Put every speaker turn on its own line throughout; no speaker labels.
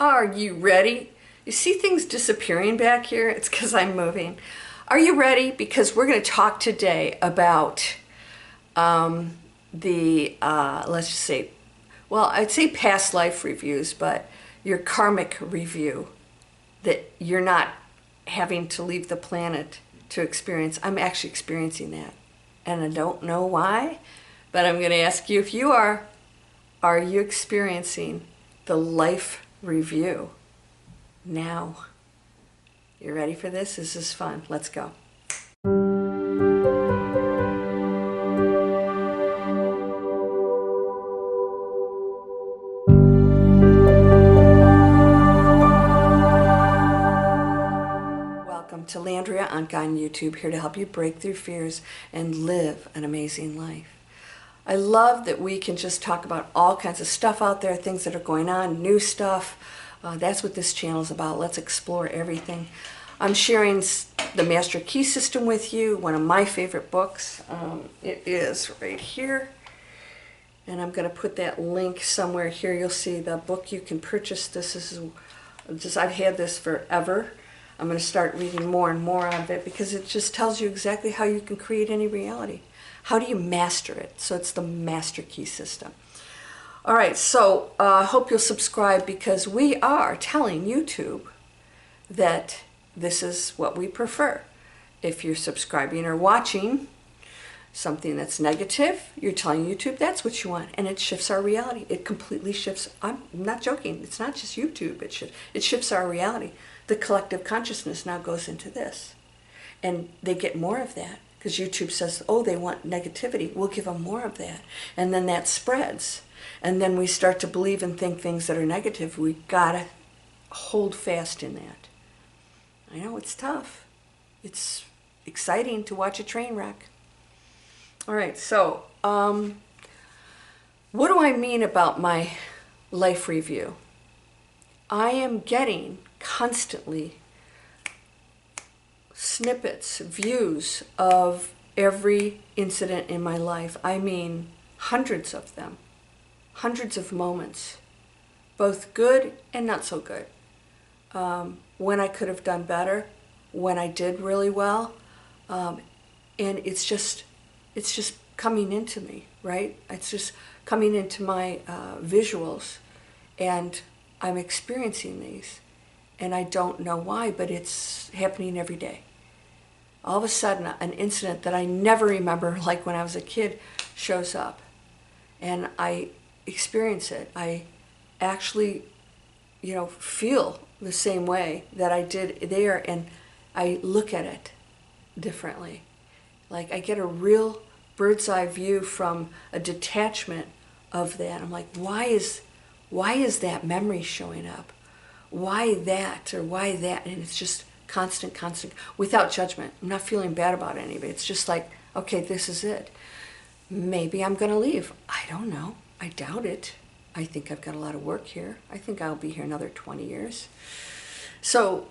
Are you ready? You see things disappearing back here? It's because I'm moving. Are you ready? Because we're going to talk today about let's just say, well, I'd say past life reviews, but your karmic review that you're not having to leave the planet to experience. I'm actually experiencing that. And I don't know why, but I'm going to ask you if you are. Are you experiencing the life review now? You ready for this? This is fun. Let's go. Welcome to Landria, Onkka on YouTube, here to help you break through fears and live an amazing life. I love that we can just talk about all kinds of stuff out there, things that are going on, new stuff. That's what this channel is about. Let's explore everything. I'm sharing the Master Key System with you, one of my favorite books. It is right here. And I'm going to put that link somewhere here. You'll see the book you can purchase. This is just, I've had this forever. I'm going to start reading more and more of it because it just tells you exactly how you can create any reality. How do you master it? So it's the Master Key System. All right, so I hope you'll subscribe because we are telling YouTube that this is what we prefer. If you're subscribing or watching something that's negative, you're telling YouTube that's what you want, and it shifts our reality. It completely shifts. I'm not joking. It's not just YouTube. It shifts our reality. The collective consciousness now goes into this, and they get more of that. Because YouTube says, oh, they want negativity. We'll give them more of that. And then that spreads. And then we start to believe and think things that are negative. We got to hold fast in that. I know it's tough. It's exciting to watch a train wreck. All right, so what do I mean about my life review? I am getting constantly snippets, views of every incident in my life. I mean, hundreds of them, hundreds of moments, both good and not so good. When I could have done better, when I did really well, and it's just coming into me, right? It's just coming into my visuals, and I'm experiencing these. And I don't know why, but it's happening every day. All of a sudden, an incident that I never remember, like when I was a kid, shows up. And I experience it. I actually, feel the same way that I did there, and I look at it differently. Like I get a real bird's eye view from a detachment of that. I'm like, why is that memory showing up? Why that or why that? And it's just constant, without judgment. I'm not feeling bad about any of it. It's just like, okay, this is it. Maybe I'm going to leave. I don't know. I doubt it. I think I've got a lot of work here. I think I'll be here another 20 years. So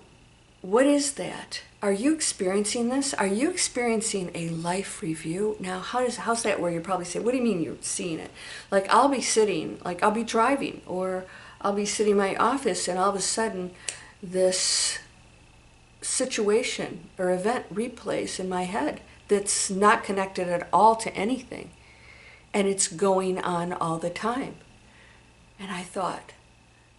what is that? Are you experiencing this? Are you experiencing a life review? Now, how's that where you probably say, what do you mean you're seeing it? Like I'll be sitting, like I'll be driving, or I'll be sitting in my office, and all of a sudden this situation or event replays in my head that's not connected at all to anything. And it's going on all the time. And I thought,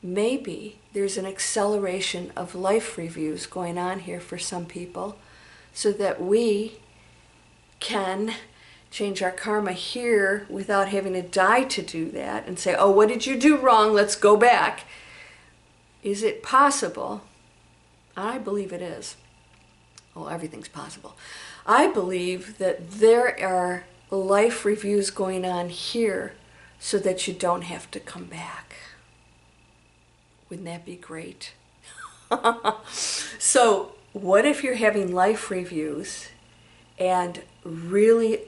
maybe there's an acceleration of life reviews going on here for some people so that we can change our karma here without having to die to do that and say, oh, what did you do wrong? Let's go back. Is it possible? I believe it is. Oh, everything's possible. I believe that there are life reviews going on here so that you don't have to come back. Wouldn't that be great? So what if you're having life reviews and really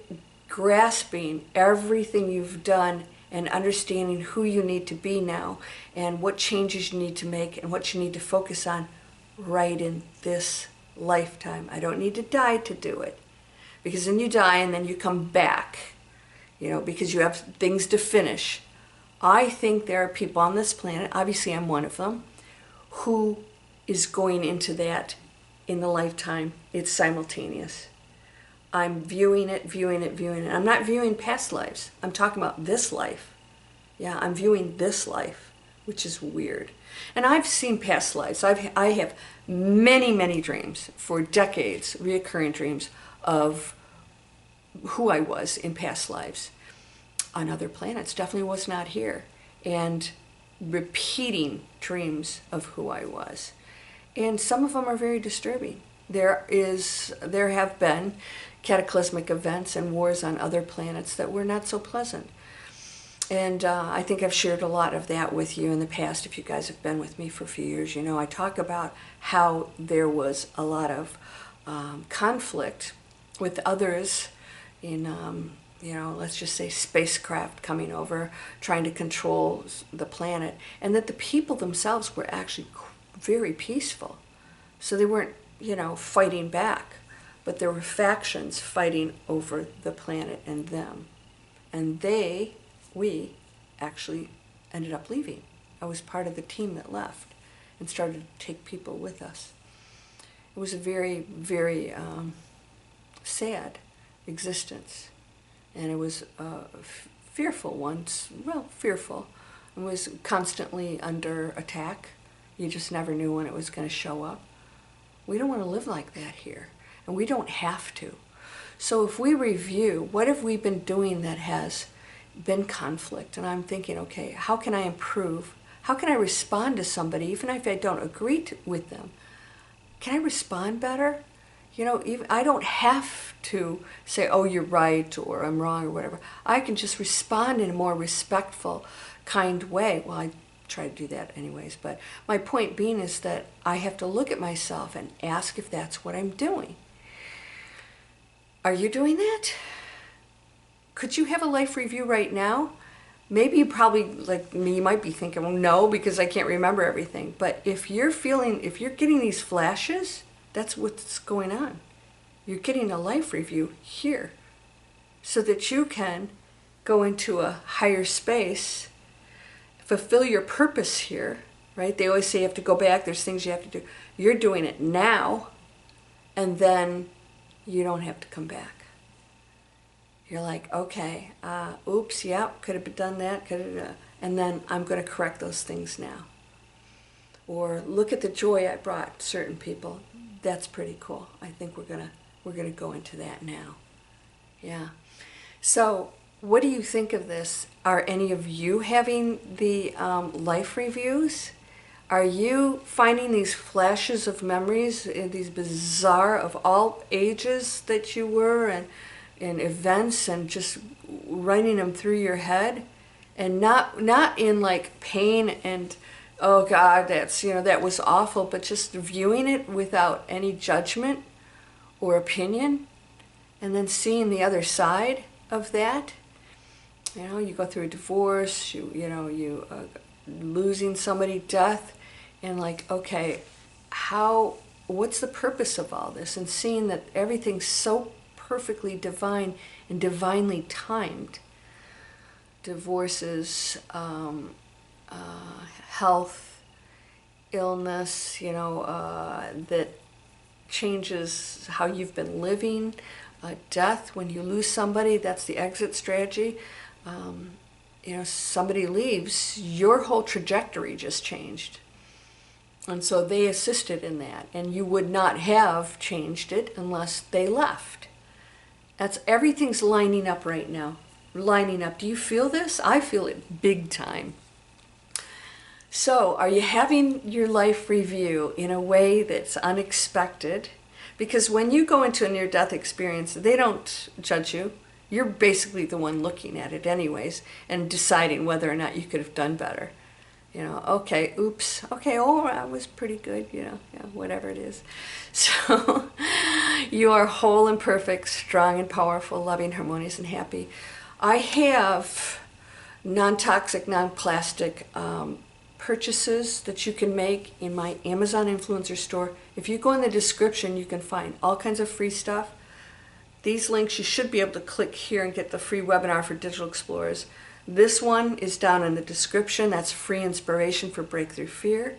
grasping everything you've done and understanding who you need to be now and what changes you need to make and what you need to focus on right in this lifetime. I don't need to die to do it, because then you die and then you come back, because you have things to finish. I think there are people on this planet, obviously I'm one of them, who is going into that in the lifetime. It's simultaneous. I'm viewing it. I'm not viewing past lives. I'm talking about this life. Yeah, I'm viewing this life, which is weird. And I've seen past lives. I have many dreams for decades, reoccurring dreams of who I was in past lives on other planets. Definitely was not here. And repeating dreams of who I was. And some of them are very disturbing. There have been cataclysmic events and wars on other planets that were not so pleasant. And I think I've shared a lot of that with you in the past. If you guys have been with me for a few years, you know I talk about how there was a lot of conflict with others in, let's just say spacecraft coming over, trying to control the planet, and that the people themselves were actually very peaceful. So they weren't, fighting back, but there were factions fighting over the planet and them. And we actually ended up leaving. I was part of the team that left and started to take people with us. It was a very, very sad existence. And it was fearful once, fearful. It was constantly under attack. You just never knew when it was going to show up. We don't want to live like that here. And we don't have to. So if we review, what have we been doing that has been conflict? And I'm thinking, okay, how can I improve? How can I respond to somebody, even if I don't agree with them? Can I respond better? I don't have to say, oh, you're right, or I'm wrong, or whatever. I can just respond in a more respectful, kind way. Well, I try to do that anyways, but my point being is that I have to look at myself and ask if that's what I'm doing. Are you doing that? Could you have a life review right now? Maybe you probably, like me, might be thinking, well, no, because I can't remember everything. But if you're getting these flashes, that's what's going on. You're getting a life review here so that you can go into a higher space, fulfill your purpose here, right? They always say you have to go back. There's things you have to do. You're doing it now, and then you don't have to come back. You're like, okay, oops, yeah, could have done that, and then I'm going to correct those things now. Or look at the joy I brought certain people. That's pretty cool. I think we're gonna go into that now. Yeah. So, what do you think of this? Are any of you having the life reviews? Are you finding these flashes of memories, these bizarre of all ages that you were, and events, and just running them through your head, and not in like pain and oh God, that's that was awful, but just viewing it without any judgment or opinion, and then seeing the other side of that. You go through a divorce, you losing somebody, death, and like, okay, what's the purpose of all this? And seeing that everything's so perfectly divine and divinely timed. Divorces, health, illness, that changes how you've been living. Death, when you lose somebody, that's the exit strategy. Somebody leaves, your whole trajectory just changed. And so they assisted in that. And you would not have changed it unless they left. Everything's lining up right now. Lining up. Do you feel this? I feel it big time. So, are you having your life review in a way that's unexpected? Because when you go into a near-death experience, they don't judge you. You're basically the one looking at it anyways and deciding whether or not you could have done better. Okay, oops, okay, oh, I was pretty good, whatever it is. So, you are whole and perfect, strong and powerful, loving, harmonious, and happy. I have non-toxic, non-plastic purchases that you can make in my Amazon influencer store. If you go in the description, you can find all kinds of free stuff. These links, you should be able to click here and get the free webinar for Digital Explorers. This one is down in the description. That's free inspiration for breakthrough fear.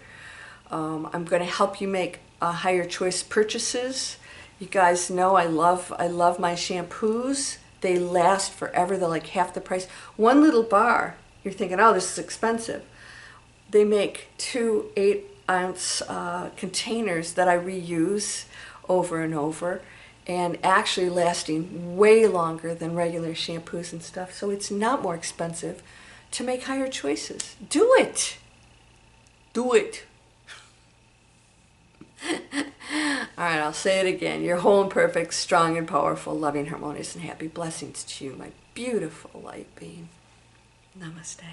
I'm going to help you make higher choice purchases. You guys know I love my shampoos. They last forever. They're like half the price. One little bar, you're thinking, oh, this is expensive. They make 2 8-ounce containers that I reuse over and over, and actually lasting way longer than regular shampoos and stuff. So it's not more expensive to make higher choices. Do it. Do it. All right, I'll say it again. You're whole and perfect, strong and powerful, loving, harmonious, and happy. Blessings to you, my beautiful light being. Namaste.